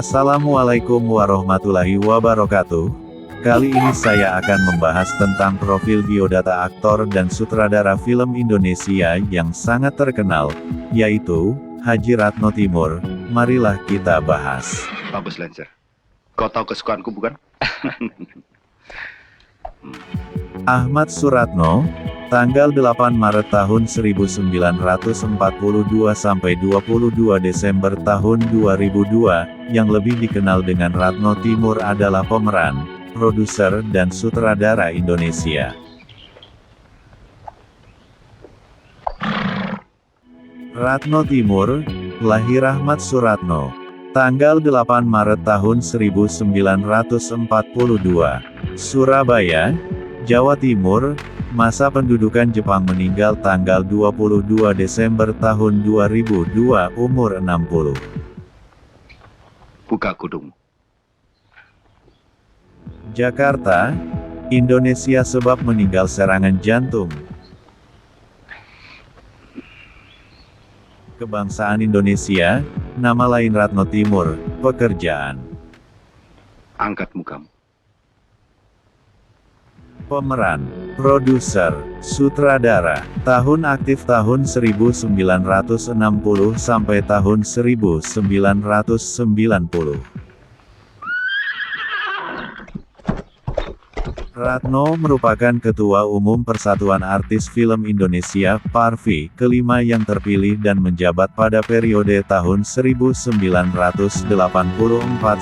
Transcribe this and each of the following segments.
Assalamualaikum warahmatullahi wabarakatuh. Kali ini saya akan membahas tentang profil biodata aktor dan sutradara film Indonesia yang sangat terkenal, yaitu Haji Ratno Timoer. Marilah kita bahas. Bagus, Lancer. Kau tahu kesukaanku, bukan? Ahmad Suratno, tanggal 8 Maret tahun 1942 sampai 22 Desember tahun 2002, yang lebih dikenal dengan Ratno Timoer adalah pemeran, produser dan sutradara Indonesia. Ratno Timoer, lahir Ahmad Suratno, tanggal 8 Maret tahun 1942, Surabaya, Jawa Timur. Masa pendudukan Jepang, meninggal tanggal 22 Desember tahun 2002, umur 60. Buka kudung. Jakarta, Indonesia, sebab meninggal serangan jantung. Kebangsaan Indonesia, nama lain Ratno Timoer. Pekerjaan: Angkat mukamu. pemeran, produser, sutradara. Tahun aktif tahun 1960 sampai tahun 1990. Ratno merupakan Ketua Umum Persatuan Artis Film Indonesia, PARFI, kelima yang terpilih dan menjabat pada periode tahun 1984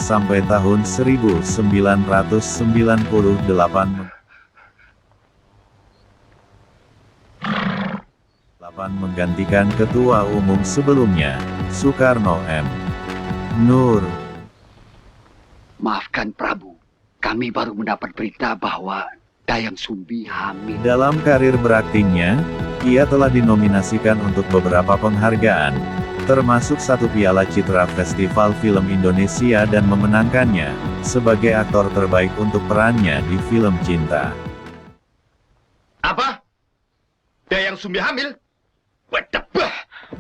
sampai tahun 1998. Menggantikan Ketua Umum sebelumnya, Soekarno M. Nur. Maafkan Prabu, kami baru mendapat berita bahwa Dayang Sumbi hamil. Dalam karir beraktingnya, ia telah dinominasikan untuk beberapa penghargaan, termasuk 1 Piala Citra Festival Film Indonesia dan memenangkannya, sebagai aktor terbaik untuk perannya di film cinta. Apa? Dayang Sumbi hamil?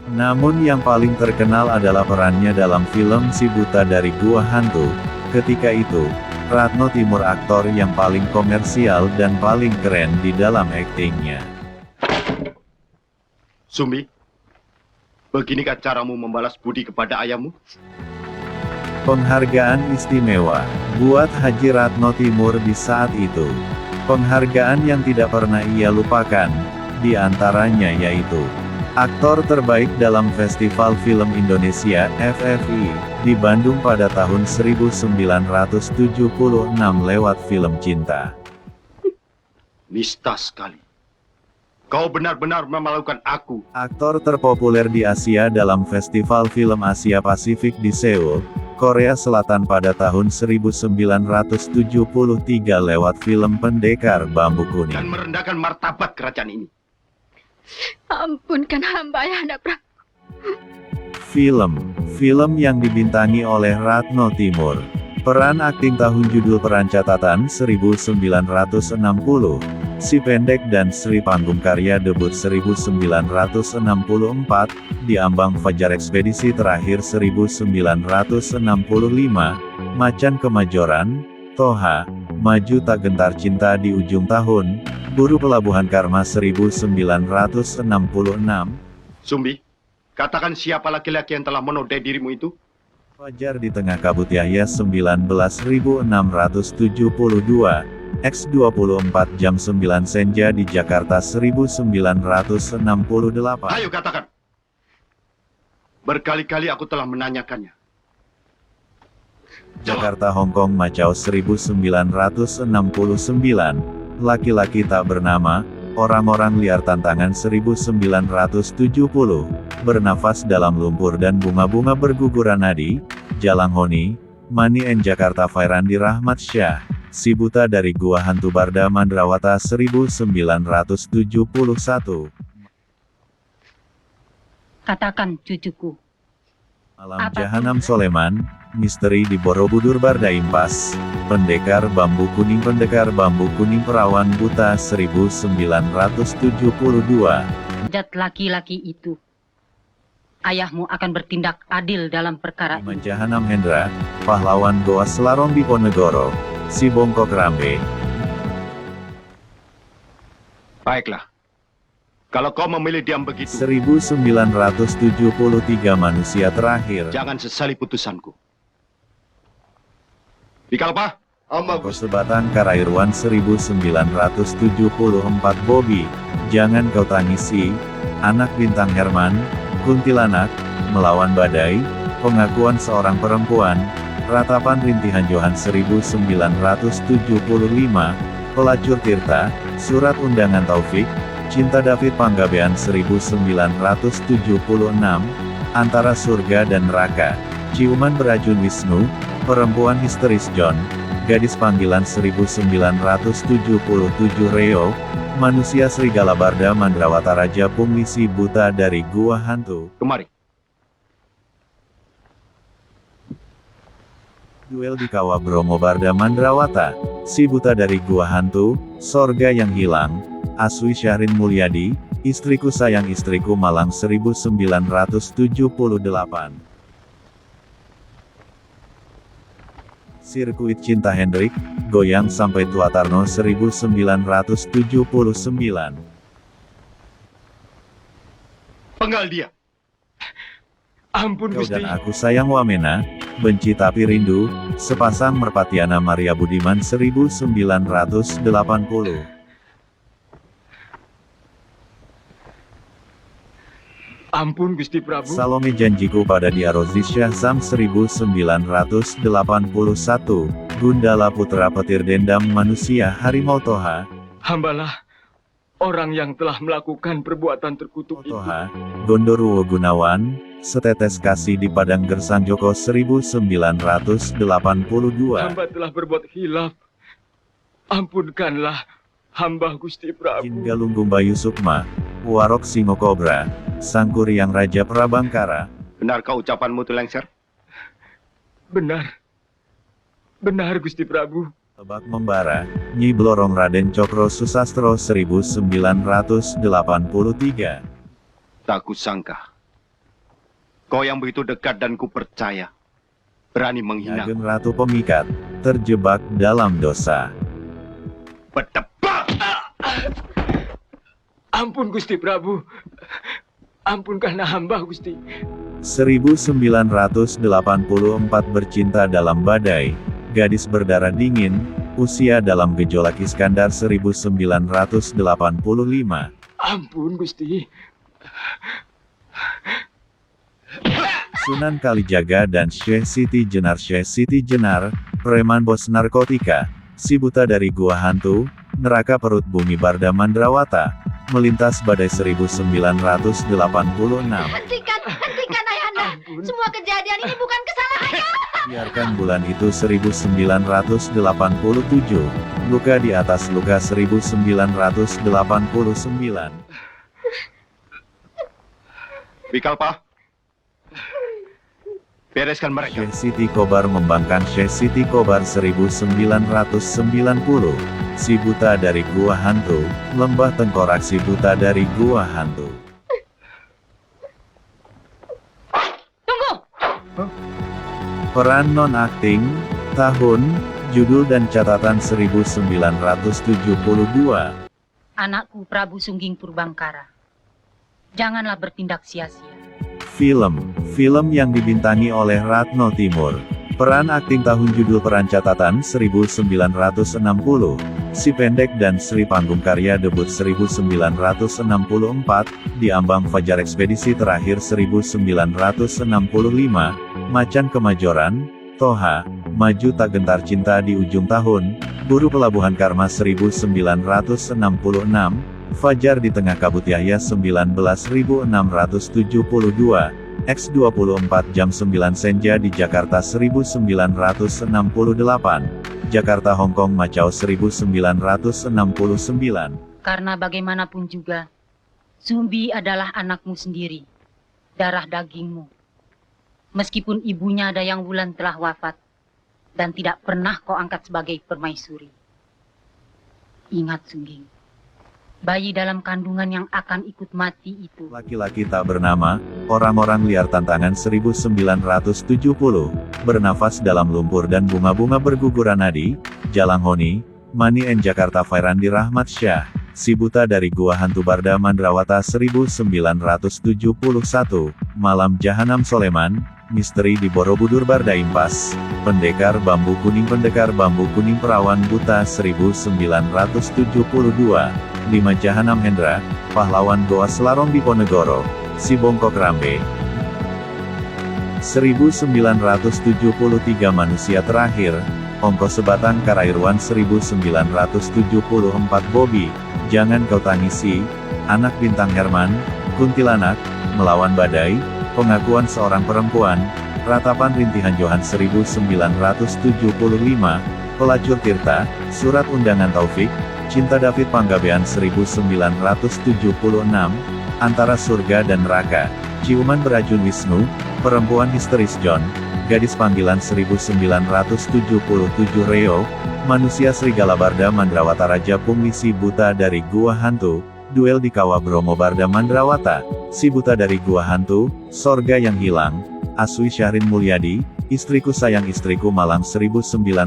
Namun yang paling terkenal adalah perannya dalam film Si Buta dari Gua Hantu. Ketika itu, Ratno Timoer aktor yang paling komersial dan paling keren di dalam aktingnya. Sumbi, beginikah caramu membalas budi kepada ayahmu? Penghargaan istimewa buat Haji Ratno Timoer di saat itu. Penghargaan yang tidak pernah ia lupakan, di antaranya yaitu aktor terbaik dalam Festival Film Indonesia, FFI, di Bandung pada tahun 1976 lewat film Cinta. Nista sekali. Kau benar-benar memalukan aku. Aktor terpopuler di Asia dalam Festival Film Asia Pasifik di Seoul, Korea Selatan pada tahun 1973 lewat film Pendekar Bambu Kuning. Dan merendahkan martabat kerajaan ini. Ampunkan hamba ya Anda Prabu. Film yang dibintangi oleh Ratno Timoer. Peran akting tahun judul peran catatan 1960, Si Pendek dan Sri Panggung karya debut 1964, Di Ambang Fajar Ekspedisi Terakhir 1965, Macan Kemajoran, Toha, Maju Tak Gentar Cinta di Ujung Tahun, Buru Pelabuhan Karma 1966. Sumbi, katakan siapa laki-laki yang telah menodai dirimu itu? Fajar di Tengah Kabut Yahya 19672, X24 jam 9 Senja di Jakarta 1968. Ayo katakan. Berkali-kali aku telah menanyakannya. Jakarta Hongkong Macau 1969, Laki-laki Tak Bernama, Orang-orang Liar Tantangan 1970, Bernafas Dalam Lumpur dan Bunga-bunga Berguguran Nadi, Jalang Honi, Money and Jakarta Fairandi Rahmat Syah, Si Buta dari Gua Hantu Barda Mandrawata 1971. Katakan cucuku. Malam Jahanam Soleman, Misteri di Borobudur Barda Impas, Pendekar Bambu Kuning Perawan Buta 1972. Zat laki-laki itu ayahmu akan bertindak adil dalam perkara Dimas Jahanam Hendra, pahlawan Goa Selarong Diponegoro, si Bongkok Rambe. Baiklah. Kalau kau memilih diam begitu, 1973 manusia terakhir. jangan sesali putusanku. Bikalpa? Toko Sebatang Karairwan 1974 Bobby, jangan kau tangisi, anak bintang Herman, kuntilanak, melawan badai, pengakuan seorang perempuan, ratapan rintihan Johan 1975, pelacur Tirta, surat undangan Taufik, cinta David Panggabean 1976, antara surga dan neraka, ciuman beracun Wisnu, perempuan histeris John, gadis panggilan 1977 Reo, manusia serigala Barda Mandrawata Raja Pungli buta dari gua hantu. Kemari. Duel di Kawah Bromo Barda Mandrawata, si buta dari gua hantu, sorga yang hilang, Aswi Syahrin Mulyadi, istriku sayang istriku Malang 1978. Sirkuit Cinta Hendrik, goyang sampai tua Tarno 1979. Penggal dia. Ampun Kau Gusti. dan aku sayang Wamena, benci tapi rindu, sepasang Merpatiana Maria Budiman 1980. Ampun Gusti Prabu. Salome janjiku pada dia Rozi Syahzam 1981, Gundala Putra Petir Dendam Manusia Harimau Toha, Hambalah orang yang telah melakukan perbuatan terkutuk itu. Toha, Gondoruwo Gunawan, Setetes Kasih di Padang Gersang Joko 1982. Hamba telah berbuat hilaf. Ampunkanlah hamba Gusti Prabu. Jingalunggung Bayu Sukma, Warok Singo Kobra, Sangkuriang Raja Prabangkara. Benarkah ucapanmu itu lengser? Benar. Benar Gusti Prabu. Lebak Membara, Nyi Blorong Raden Cokro Susastro 1983. Tak kusangka. Kau yang begitu dekat dan ku percaya. Berani menghina. Ageng Ratu Pemikat, terjebak dalam dosa. Bertebak! Ampun Gusti Prabu. Ampunkanlah hamba Gusti. 1984 bercinta dalam badai, gadis berdarah dingin, usia dalam gejolak Iskandar 1985. Ampun Gusti. Sunan Kalijaga dan Syekh Siti Jenar, preman bos narkotika, si buta dari gua hantu, neraka perut bumi Barda Mandrawata, melintas badai 1986. Hentikan Ayahanda. Semua kejadian ini bukan kesalahannya. Biarkan bulan itu 1987, luka di atas luka 1989. Bikalpa? Bereskan mereka. Syekh Siti Kobar membangkang Syekh Siti Kobar 1990, si buta dari gua hantu, lembah tengkorak si buta dari gua hantu. Tunggu. Peran non-akting, tahun, judul dan catatan 1972. Anakku Prabu Sungging Purbangkara. Janganlah bertindak sia-sia. Film yang dibintangi oleh Ratno Timur. Peran akting tahun judul peran catatan 1960. Si Pendek dan Sri Panggung karya debut 1964, Di Ambang Fajar Ekspedisi Terakhir 1965, Macan Kemajoran, Toha, Maju Tak Gentar Cinta di Ujung Tahun, Buru Pelabuhan Karma 1966, Fajar di Tengah Kabut Yahya 19.672, X24 jam 9 Senja di Jakarta 1968, Jakarta Hongkong Macau 1969. Karena bagaimanapun juga, Sumbi adalah anakmu sendiri, darah dagingmu. Meskipun ibunya Dayang Wulan telah wafat, dan tidak pernah kau angkat sebagai permaisuri. Ingat Sungging, bayi dalam kandungan yang akan ikut mati itu. Laki-laki tak bernama, orang-orang liar tantangan 1970, bernafas dalam lumpur dan bunga-bunga berguguran nadi, Jalang Honi, Mani N Jakarta Fairandi Rahmat Syah, Si Buta dari Gua Hantu Barda Mandrawata 1971, Malam Jahanam Soleman, Misteri di Borobudur Barda Impas, Pendekar Bambu Kuning Perawan Buta 1972, 5 Jahanam Hendra, Pahlawan Goa Selarong Diponegoro, Si Bongkok Rambe. 1973 Manusia Terakhir, Ongko Sebatang Karairwan 1974 Bobby, Jangan Kau Tangisi, Anak Bintang Herman, Kuntilanak, Melawan Badai, Pengakuan Seorang Perempuan, Ratapan Rintihan Johan 1975, Pelacur Tirta, Surat Undangan Taufik, Cinta David Panggabean 1976, Antara Surga dan Neraka, Ciuman Beracun Wisnu, Perempuan Histeris John, Gadis Panggilan 1977 Reo, Manusia Serigala Barda Mandrawata Raja Pungli Si Buta dari Gua Hantu, Duel di Kawah Bromo Barda Mandrawata, Si Buta dari Gua Hantu, Sorga Yang Hilang, Aswi Syahrin Mulyadi, Istriku Sayang Istriku Malang 1978,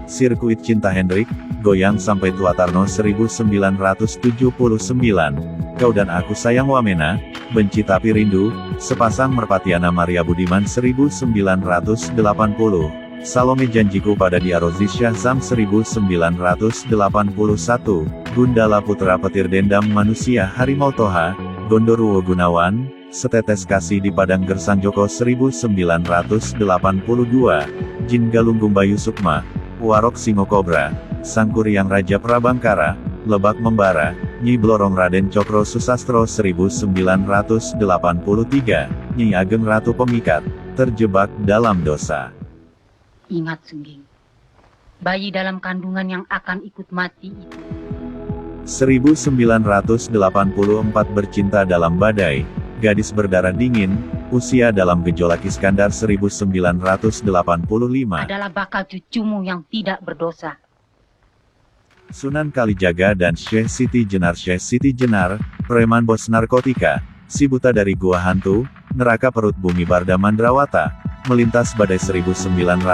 Sirkuit Cinta Hendrik, Goyang Sampai Tua Tarno 1979, Kau dan Aku Sayang Wamena, Benci Tapi Rindu, Sepasang Merpatiana Maria Budiman 1980, Salome Janjiku Pada Dia Rozi Syahzam 1981, Gundala Putra Petir Dendam Manusia Harimau Toha, Gondoruo Gunawan, Setetes Kasih di Padang Gersang Joko 1982, Jin Galunggung Bayu Sukma, Warok Singo Kobra, Sangkuriang Raja Prabangkara, Lebak Membara, Nyi Blorong Raden Cokro Susastro 1983, Nyi Ageng Ratu Pemikat, Terjebak Dalam Dosa. Ingat Sungging, bayi dalam kandungan yang akan ikut mati itu. 1984 Bercinta Dalam Badai, Gadis Berdarah Dingin, Usia Dalam Gejolak Iskandar 1985, Adalah bakal cucumu yang tidak berdosa. Sunan Kalijaga dan Syekh Siti Jenar, Preman Bos Narkotika, Si Buta dari Gua Hantu, Neraka Perut Bumi Barda Mandrawata, Melintas Badai 1986,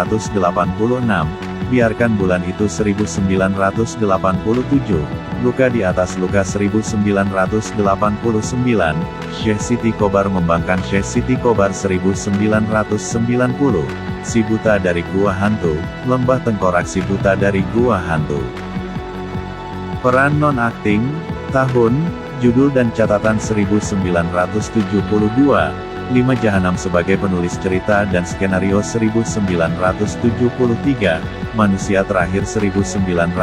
Biarkan Bulan Itu 1987, Luka di Atas Luka 1989, Syekh Siti Kobar Membangkang Syekh Siti Kobar 1990, Si Buta dari Gua Hantu, Lembah Tengkorak Si Buta dari Gua Hantu. Peran non-akting, tahun, judul dan catatan 1972, 5 Jahanam sebagai penulis cerita dan skenario 1973, Manusia Terakhir 1974,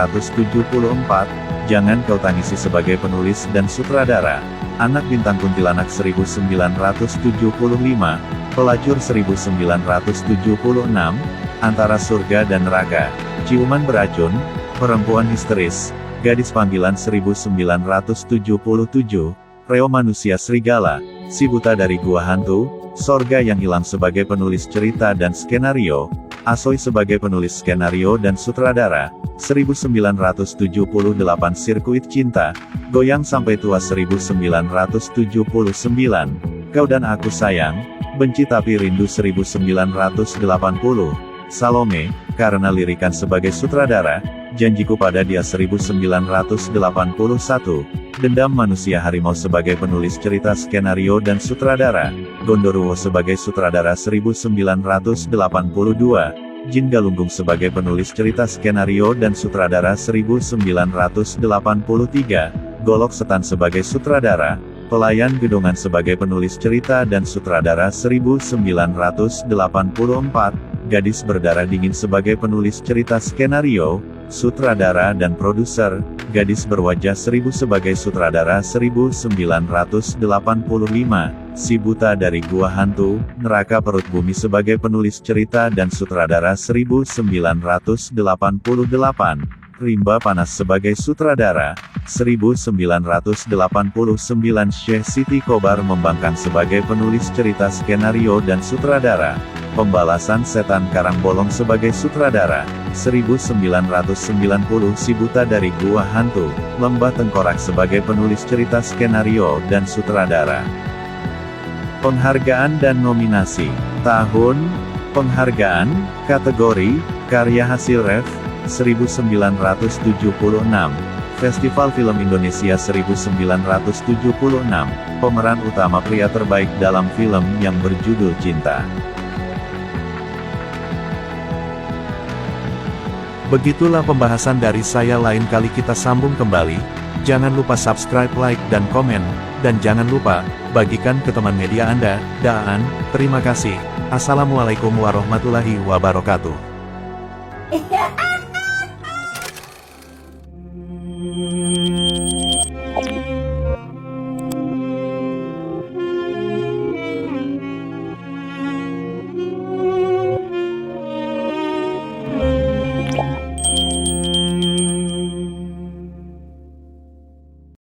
Jangan Kau Tangisi sebagai penulis dan sutradara, Anak Bintang Kuntilanak 1975, Pelacur 1976, Antara Surga dan Neraka, Ciuman Beracun, Perempuan Histeris, Gadis Panggilan 1977, Reo Manusia Serigala, Si Buta dari Gua Hantu, Sorga Yang Hilang sebagai penulis cerita dan skenario, Asoy sebagai penulis skenario dan sutradara, 1978 Sirkuit Cinta, Goyang Sampai Tua 1979, Kau dan Aku Sayang, Benci Tapi Rindu 1980, Salome, karena lirikan sebagai sutradara, Janjiku Pada Dia 1981, Dendam Manusia Harimau sebagai penulis cerita skenario dan sutradara, Gondoruo sebagai sutradara 1982, Jin Galunggung sebagai penulis cerita skenario dan sutradara 1983, Golok Setan sebagai sutradara, Pelayan Gedongan sebagai penulis cerita dan sutradara 1984, Gadis Berdarah Dingin sebagai penulis cerita skenario, sutradara dan produser, Gadis Berwajah 1000 sebagai sutradara 1985, Si Buta dari Gua Hantu, Neraka Perut Bumi sebagai penulis cerita dan sutradara 1988, Rimba Panas sebagai sutradara, 1989 Syekh Siti Kobar membangkang sebagai penulis cerita skenario dan sutradara, Pembalasan Setan Karangbolong sebagai sutradara, 1990 Si Buta dari Gua Hantu, Lembah Tengkorak sebagai penulis cerita skenario dan sutradara. Penghargaan dan nominasi. Tahun, penghargaan, kategori, karya hasil Rev, 1976, Festival Film Indonesia 1976, pemeran utama pria terbaik dalam film yang berjudul Cinta. Begitulah pembahasan dari saya, lain kali kita sambung kembali. Jangan lupa subscribe, like, dan komen, dan jangan lupa, bagikan ke teman media Anda. Dan, terima kasih. Assalamualaikum warahmatullahi wabarakatuh.